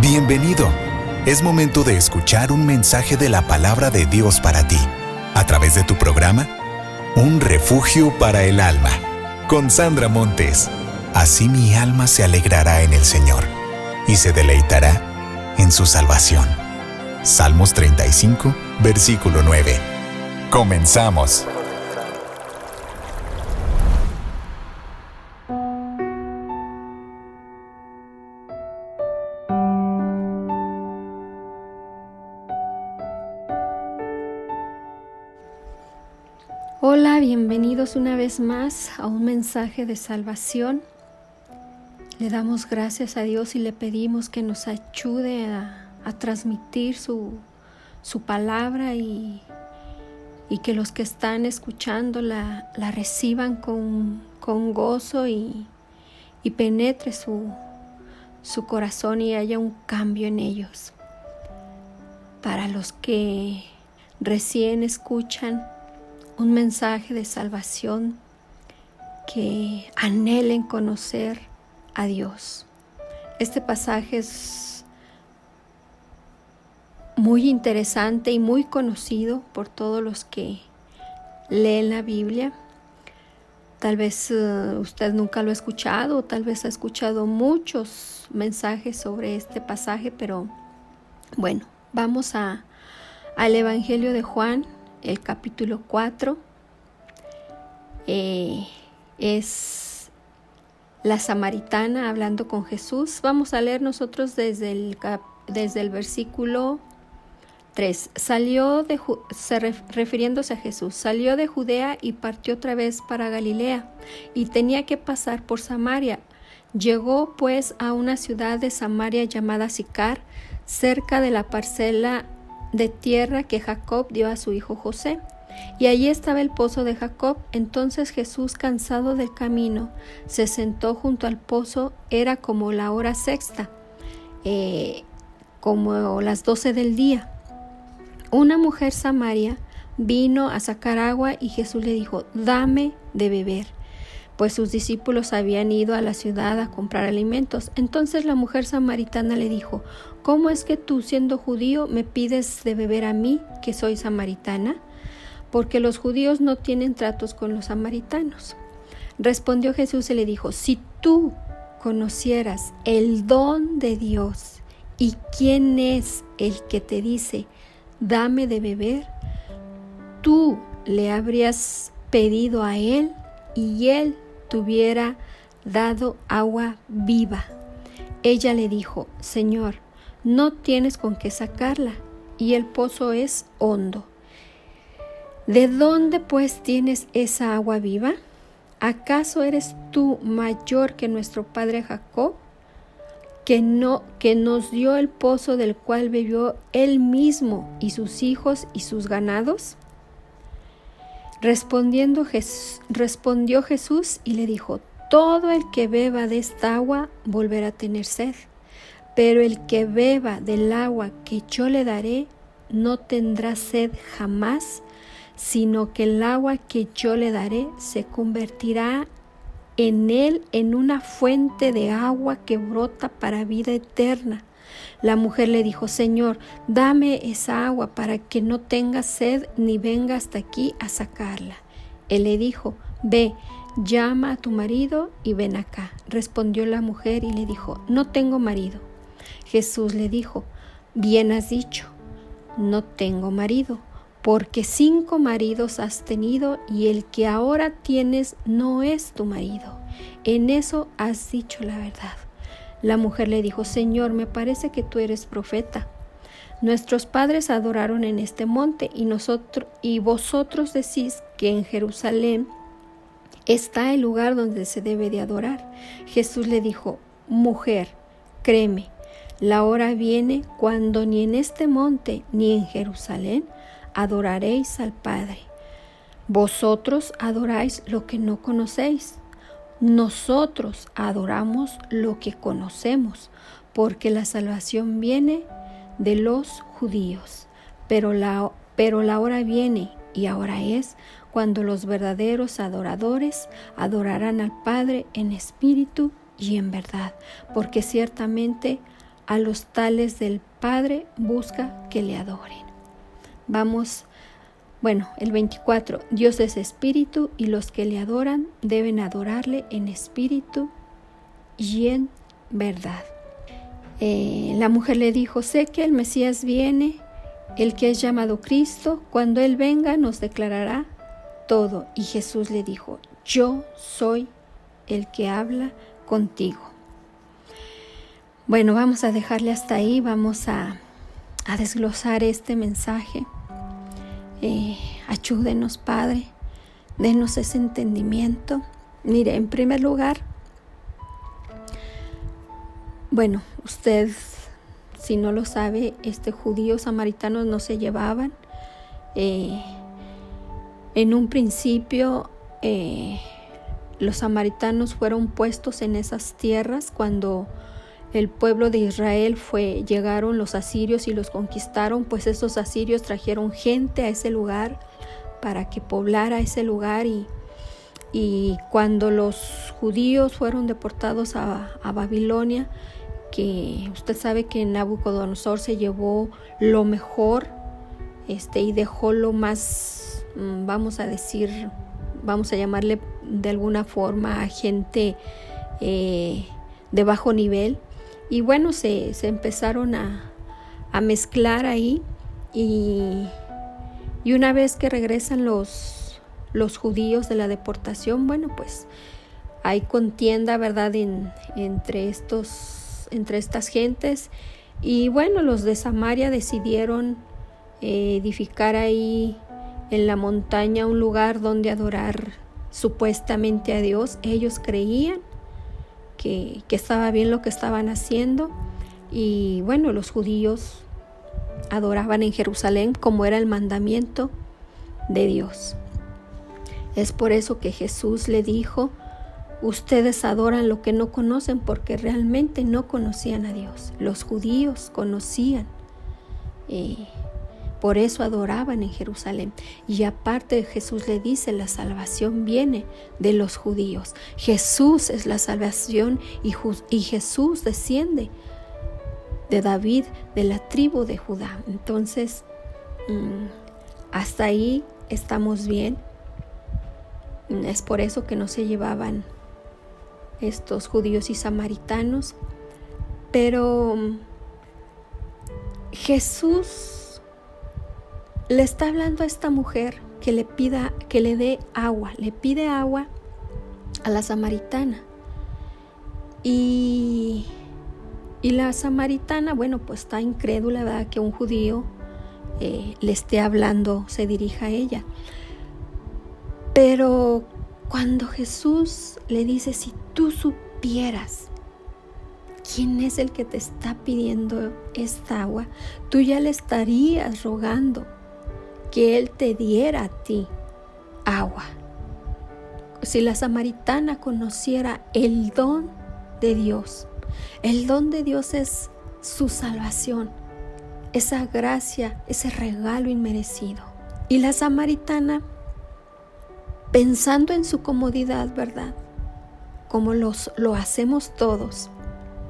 Bienvenido. Es momento de escuchar un mensaje de la palabra de Dios para ti, a través de tu programa, Un Refugio para el Alma, con Sandra Montes. Así mi alma se alegrará en el Señor, y se deleitará en su salvación. Salmos 35, versículo 9. Comenzamos. Hola, bienvenidos una vez más a un mensaje de salvación. Le damos gracias a Dios y le pedimos que nos ayude a transmitir su palabra y que los que están escuchando la reciban con gozo y penetre su corazón y haya un cambio en ellos. Para los que recién escuchan un mensaje de salvación, que anhelen conocer a Dios. Este pasaje es muy interesante y muy conocido por todos los que leen la Biblia. Tal vez usted nunca lo ha escuchado, o tal vez ha escuchado muchos mensajes sobre este pasaje, pero bueno, vamos al Evangelio de Juan. El capítulo 4 es la samaritana hablando con Jesús. Vamos a leer nosotros desde el versículo 3. Refiriéndose a Jesús, salió de Judea y partió otra vez para Galilea, y tenía que pasar por Samaria. Llegó pues a una ciudad de Samaria llamada Sicar, cerca de la parcela de tierra que Jacob dio a su hijo José, y allí estaba el pozo de Jacob. Entonces Jesús, cansado del camino, se sentó junto al pozo. Era como la hora sexta, como las 12 del día. Una mujer samaria vino a sacar agua, y Jesús le dijo: dame de beber, pues sus discípulos habían ido a la ciudad a comprar alimentos. Entonces la mujer samaritana le dijo: ¿cómo es que tú, siendo judío, me pides de beber a mí, que soy samaritana? Porque los judíos no tienen tratos con los samaritanos. Respondió Jesús y le dijo: si tú conocieras el don de Dios y quién es el que te dice: dame de beber, tú le habrías pedido a él, y él te hubiera dado agua viva. Ella le dijo: Señor, no tienes con qué sacarla, y el pozo es hondo. ¿De dónde pues tienes esa agua viva? ¿Acaso eres tú mayor que nuestro padre Jacob, que nos dio el pozo del cual bebió él mismo y sus hijos y sus ganados? Respondió Jesús y le dijo: todo el que beba de esta agua volverá a tener sed, pero el que beba del agua que yo le daré no tendrá sed jamás, sino que el agua que yo le daré se convertirá en él en una fuente de agua que brota para vida eterna. La mujer le dijo: Señor, dame esa agua para que no tenga sed ni venga hasta aquí a sacarla. Él le dijo: ve, llama a tu marido y ven acá. Respondió la mujer y le dijo: no tengo marido. Jesús le dijo: bien has dicho, no tengo marido, porque 5 maridos has tenido, y el que ahora tienes no es tu marido. En eso has dicho la verdad. La mujer le dijo: Señor, me parece que tú eres profeta. Nuestros padres adoraron en este monte, y vosotros decís que en Jerusalén está el lugar donde se debe de adorar. Jesús le dijo: mujer, créeme, la hora viene cuando ni en este monte ni en Jerusalén adoraréis al Padre. Vosotros adoráis lo que no conocéis. Nosotros adoramos lo que conocemos, porque la salvación viene de los judíos. Pero la hora viene, y ahora es, cuando los verdaderos adoradores adorarán al Padre en espíritu y en verdad, porque ciertamente a los tales del Padre busca que le adoren. El 24, Dios es espíritu y los que le adoran deben adorarle en espíritu y en verdad. La mujer le dijo, sé que el Mesías viene, el que es llamado Cristo, cuando Él venga nos declarará todo. Y Jesús le dijo, yo soy el que habla contigo. Bueno, vamos a dejarle hasta ahí, vamos a desglosar este mensaje. Ayúdenos, Padre, denos ese entendimiento. Mire, en primer lugar, usted, si no lo sabe, judíos samaritanos no se llevaban. En un principio, los samaritanos fueron puestos en esas tierras cuando el pueblo de Israel llegaron los asirios y los conquistaron, pues esos asirios trajeron gente a ese lugar para que poblara ese lugar y cuando los judíos fueron deportados a Babilonia, que usted sabe que Nabucodonosor se llevó lo mejor y dejó lo más, vamos a llamarle de alguna forma a gente de bajo nivel. Y se empezaron a mezclar ahí y una vez que regresan los judíos de la deportación, hay contienda, ¿verdad?, entre estas gentes. Y los de Samaria decidieron edificar ahí en la montaña un lugar donde adorar supuestamente a Dios. Ellos creían que estaba bien lo que estaban haciendo y los judíos adoraban en Jerusalén como era el mandamiento de Dios. Es por eso que Jesús le dijo, ustedes adoran lo que no conocen, porque realmente no conocían a Dios. Los judíos conocían, por eso adoraban en Jerusalén. Y aparte Jesús le dice, la salvación viene de los judíos. Jesús es la salvación y Jesús desciende de David, de la tribu de Judá. Entonces, hasta ahí estamos bien. Es por eso que no se llevaban estos judíos y samaritanos. Pero Jesús le está hablando a esta mujer que le dé agua. Le pide agua a la samaritana. Y la samaritana, está incrédula, ¿verdad?, que un judío le esté hablando, se dirija a ella. Pero cuando Jesús le dice, si tú supieras quién es el que te está pidiendo esta agua, tú ya le estarías rogando que Él te diera a ti agua. Si la samaritana conociera el don de Dios, el don de Dios es su salvación, esa gracia, ese regalo inmerecido. Y la samaritana, pensando en su comodidad, ¿verdad?, como lo hacemos todos,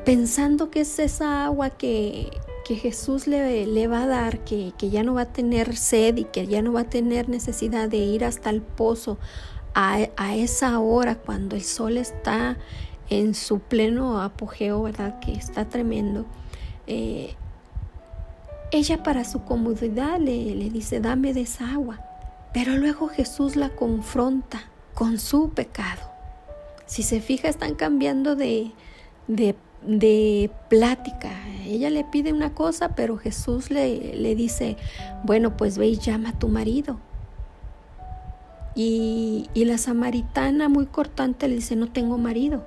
pensando que es esa agua que Jesús le va a dar, que ya no va a tener sed y que ya no va a tener necesidad de ir hasta el pozo a esa hora cuando el sol está en su pleno apogeo, ¿verdad?, que está tremendo. Ella para su comodidad le dice, dame de esa agua. Pero luego Jesús la confronta con su pecado. Si se fija, están cambiando de plática. Ella le pide una cosa, pero Jesús le dice, pues ve y llama a tu marido. Y la samaritana, muy cortante, le dice, no tengo marido,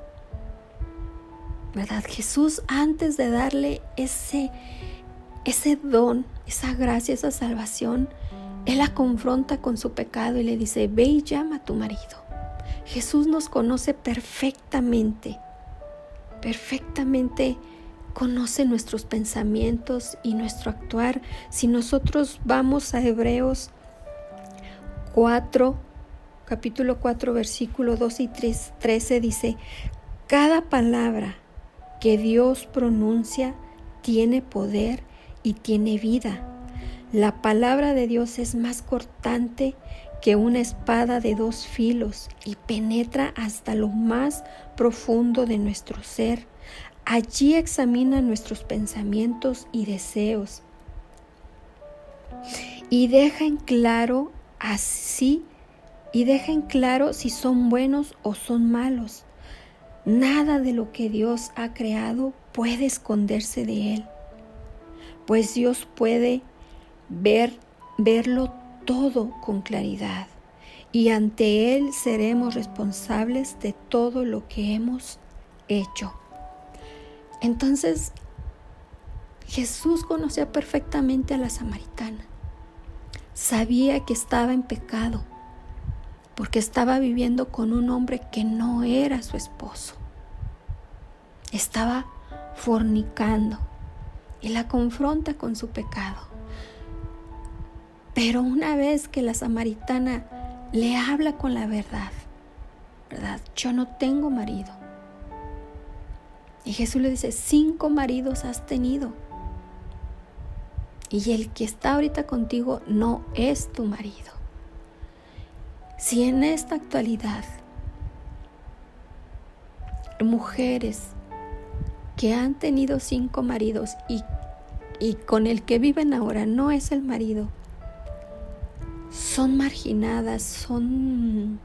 ¿verdad? Jesús, antes de darle ese don, esa gracia, esa salvación, Él la confronta con su pecado y le dice, ve y llama a tu marido. Jesús nos conoce perfectamente conoce nuestros pensamientos y nuestro actuar. Si nosotros vamos a Hebreos 4, capítulo 4, versículo 2 y 13, dice, Cada palabra que Dios pronuncia tiene poder y tiene vida. La palabra de Dios es más cortante que una espada de 2 filos y penetra hasta lo más profundo de nuestro ser. Allí examina nuestros pensamientos y deseos y deja en claro si son buenos o son malos. Nada de lo que Dios ha creado puede esconderse de Él, pues Dios puede verlo todo con claridad y ante Él seremos responsables de todo lo que hemos hecho. Entonces, Jesús conocía perfectamente a la samaritana. Sabía que estaba en pecado porque estaba viviendo con un hombre que no era su esposo. Estaba fornicando y la confronta con su pecado. Pero una vez que la samaritana le habla con la verdad, yo no tengo marido. Y Jesús le dice, 5 maridos has tenido. Y el que está ahorita contigo no es tu marido. Si en esta actualidad mujeres que han tenido 5 maridos y con el que viven ahora no es el marido, son marginadas, son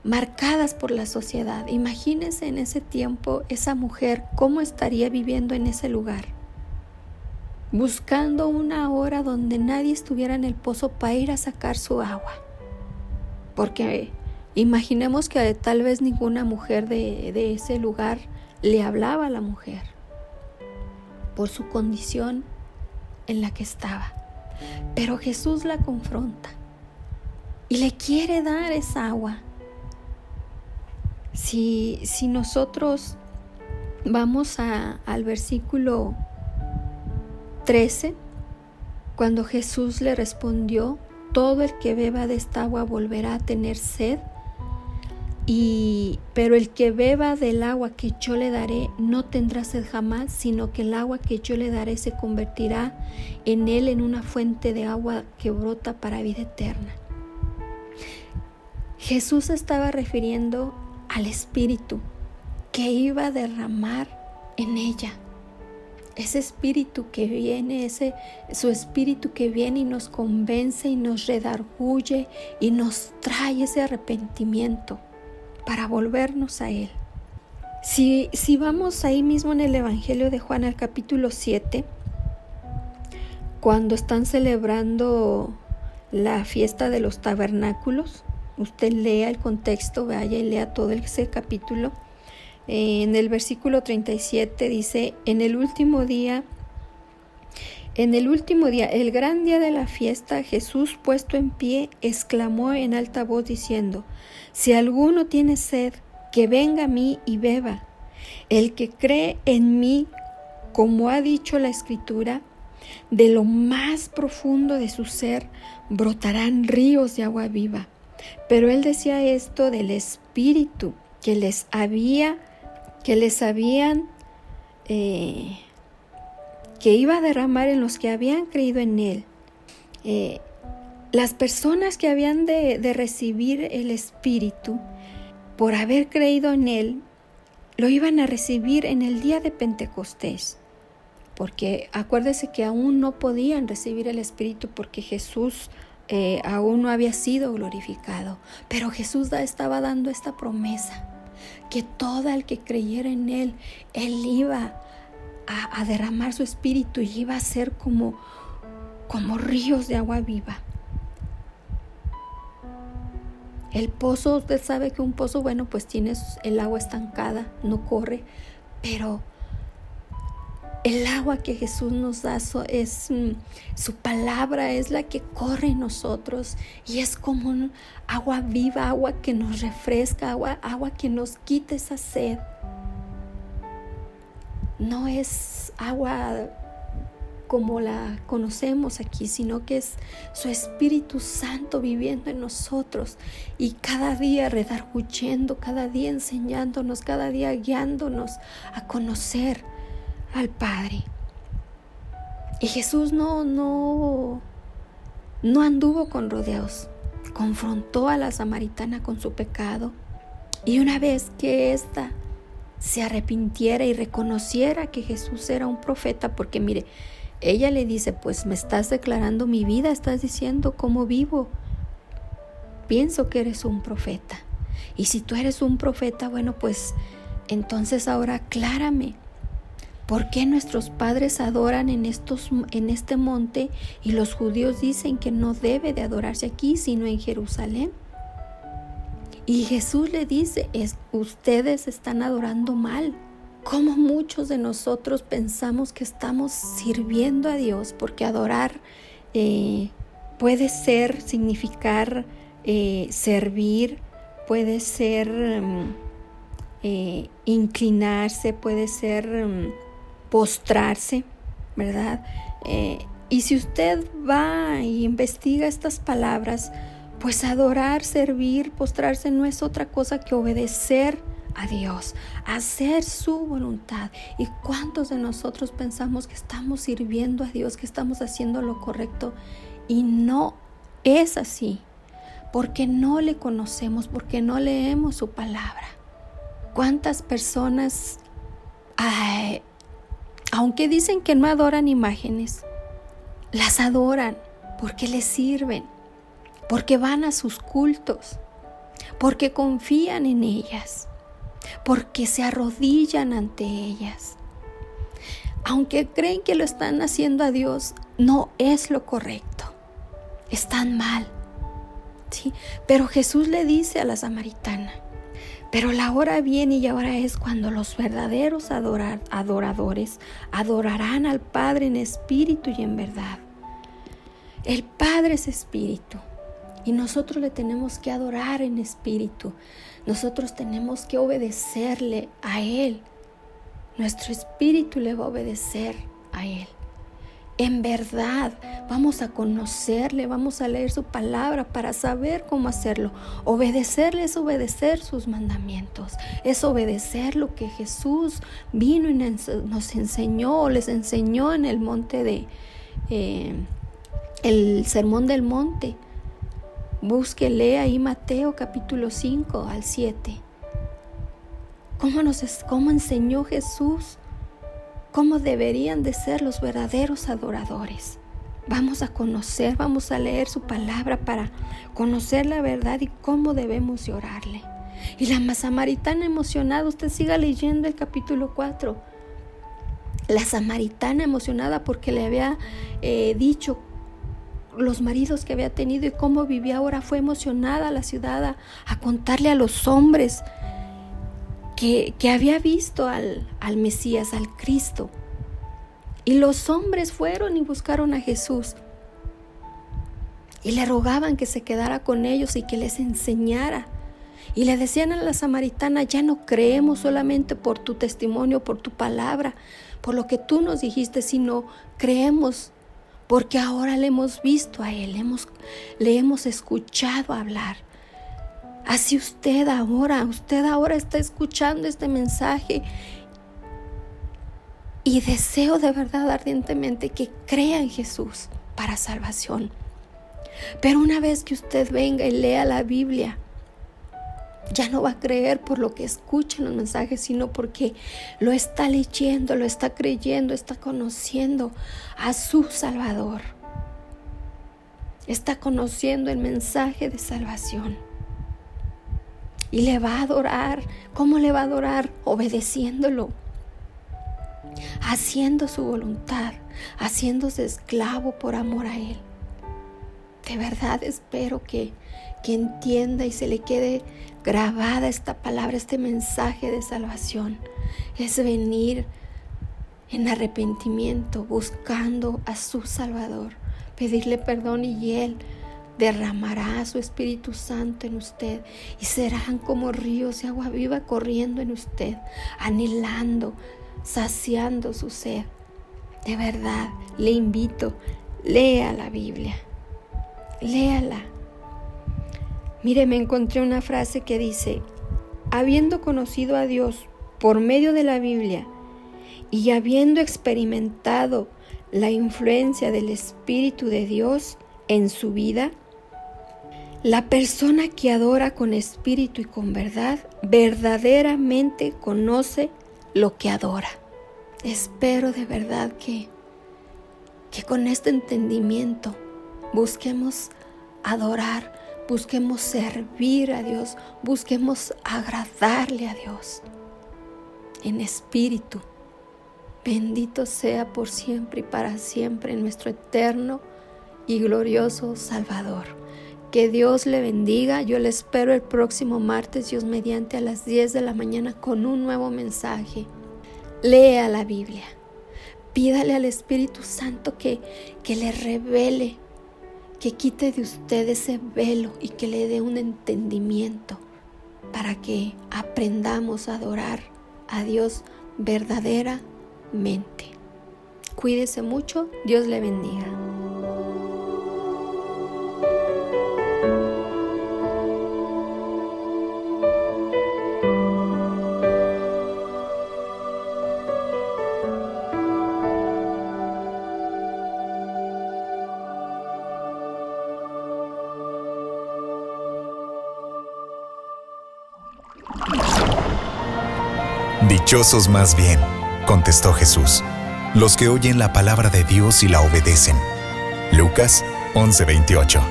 marcadas por la sociedad. Imagínense en ese tiempo esa mujer cómo estaría viviendo en ese lugar, buscando una hora donde nadie estuviera en el pozo para ir a sacar su agua, porque imaginemos que tal vez ninguna mujer de ese lugar le hablaba a la mujer por su condición en la que estaba. Pero Jesús la confronta y le quiere dar esa agua. Si nosotros vamos al versículo 13, cuando Jesús le respondió, todo el que beba de esta agua volverá a tener sed, pero el que beba del agua que yo le daré no tendrá sed jamás, sino que el agua que yo le daré se convertirá en él en una fuente de agua que brota para vida eterna. Jesús estaba refiriendo al Espíritu que iba a derramar en ella. Ese Espíritu que viene, su Espíritu que viene y nos convence y nos redarguye y nos trae ese arrepentimiento para volvernos a Él. Si vamos ahí mismo en el Evangelio de Juan al capítulo 7, cuando están celebrando la fiesta de los tabernáculos, usted lea el contexto, vaya y lea todo ese capítulo. En el versículo 37 dice, en el último día, el gran día de la fiesta, Jesús puesto en pie, exclamó en alta voz diciendo, si alguno tiene sed, que venga a mí y beba. El que cree en mí, como ha dicho la Escritura, de lo más profundo de su ser brotarán ríos de agua viva. Pero él decía esto del Espíritu que les habían que iba a derramar en los que habían creído en él. Las personas que habían de recibir el Espíritu por haber creído en él, lo iban a recibir en el día de Pentecostés. Porque acuérdese que aún no podían recibir el Espíritu porque Jesús aún no había sido glorificado. Pero Jesús estaba dando esta promesa, que todo el que creyera en Él iba a derramar su Espíritu y iba a ser como ríos de agua viva. El pozo, usted sabe que un pozo, bueno, pues tiene el agua estancada, no corre, pero el agua que Jesús nos da es su palabra, es la que corre en nosotros y es como un agua viva, agua que nos refresca, agua que nos quita esa sed. No es agua como la conocemos aquí, sino que es su Espíritu Santo viviendo en nosotros y cada día redarguyendo, cada día enseñándonos, cada día guiándonos a conocer al Padre. Y Jesús no anduvo con rodeos, confrontó a la samaritana con su pecado, y una vez que ésta se arrepintiera y reconociera que Jesús era un profeta, porque mire, ella le dice, pues me estás declarando mi vida, estás diciendo cómo vivo, pienso que eres un profeta, y si tú eres un profeta, bueno, pues entonces ahora aclárame, ¿por qué nuestros padres adoran en este monte y los judíos dicen que no debe de adorarse aquí sino en Jerusalén? Y Jesús le dice, ustedes están adorando mal. Como muchos de nosotros pensamos que estamos sirviendo a Dios, porque adorar puede significar servir, puede ser inclinarse, puede ser postrarse, ¿verdad? Y si usted va y investiga estas palabras, pues adorar, servir, postrarse no es otra cosa que obedecer a Dios, hacer su voluntad. ¿Y cuántos de nosotros pensamos que estamos sirviendo a Dios, que estamos haciendo lo correcto? Y no es así, porque no le conocemos, porque no leemos su palabra. ¿Cuántas personas, aunque dicen que no adoran imágenes, las adoran porque les sirven, porque van a sus cultos, porque confían en ellas, porque se arrodillan ante ellas? Aunque creen que lo están haciendo a Dios, no es lo correcto, están mal, ¿sí? Pero Jesús le dice a la samaritana, pero la hora viene y ahora es cuando los verdaderos adoradores adorarán al Padre en espíritu y en verdad. El Padre es espíritu y nosotros le tenemos que adorar en espíritu. Nosotros tenemos que obedecerle a Él. Nuestro espíritu le va a obedecer a Él. En verdad, vamos a conocerle, vamos a leer su palabra para saber cómo hacerlo. Obedecerle es obedecer sus mandamientos, es obedecer lo que Jesús vino y nos enseñó, les enseñó en el monte el sermón del monte. Búsquele ahí Mateo capítulo 5 al 7. ¿Cómo enseñó Jesús? ¿Cómo deberían de ser los verdaderos adoradores? Vamos a conocer, vamos a leer su palabra para conocer la verdad y cómo debemos de orarle. Y la samaritana emocionada, usted siga leyendo el capítulo 4. La samaritana emocionada porque le había dicho los maridos que había tenido y cómo vivía ahora, fue emocionada a la ciudad a contarle a los hombres que había visto al Mesías, al Cristo. Y los hombres fueron y buscaron a Jesús y le rogaban que se quedara con ellos y que les enseñara. Y le decían a la samaritana, ya no creemos solamente por tu testimonio, por tu palabra, por lo que tú nos dijiste, sino creemos porque ahora le hemos visto a Él, le hemos escuchado hablar. Así usted ahora está escuchando este mensaje y deseo de verdad ardientemente que crea en Jesús para salvación. Pero una vez que usted venga y lea la Biblia, ya no va a creer por lo que escucha en los mensajes, sino porque lo está leyendo, lo está creyendo, está conociendo a su Salvador. Está conociendo el mensaje de salvación. Y le va a adorar. ¿Cómo le va a adorar? Obedeciéndolo, haciendo su voluntad, haciéndose esclavo por amor a Él. De verdad espero que entienda y se le quede grabada esta palabra, este mensaje de salvación. Es venir en arrepentimiento, buscando a su Salvador, pedirle perdón y Él derramará su Espíritu Santo en usted y serán como ríos de agua viva corriendo en usted, anhelando, saciando su sed. De verdad, le invito, lea la Biblia, léala. Mire, me encontré una frase que dice: habiendo conocido a Dios por medio de la Biblia y habiendo experimentado la influencia del Espíritu de Dios en su vida, la persona que adora con espíritu y con verdad, verdaderamente conoce lo que adora. Espero de verdad que con este entendimiento busquemos adorar, busquemos servir a Dios, busquemos agradarle a Dios en espíritu. Bendito sea por siempre y para siempre nuestro eterno y glorioso Salvador. Que Dios le bendiga. Yo le espero el próximo martes, Dios mediante, a las 10 de la mañana con un nuevo mensaje. Lea la Biblia. Pídale al Espíritu Santo que le revele, que quite de usted ese velo y que le dé un entendimiento para que aprendamos a adorar a Dios verdaderamente. Cuídese mucho. Dios le bendiga. Dichosos más bien, contestó Jesús, los que oyen la palabra de Dios y la obedecen. Lucas 11:28.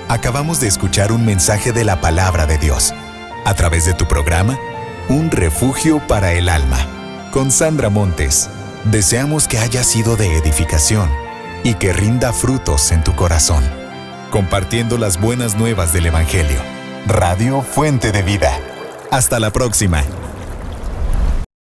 Acabamos de escuchar un mensaje de la palabra de Dios, a través de tu programa, Un Refugio para el Alma, con Sandra Montes. Deseamos que haya sido de edificación y que rinda frutos en tu corazón, compartiendo las buenas nuevas del Evangelio. Radio Fuente de Vida. Hasta la próxima.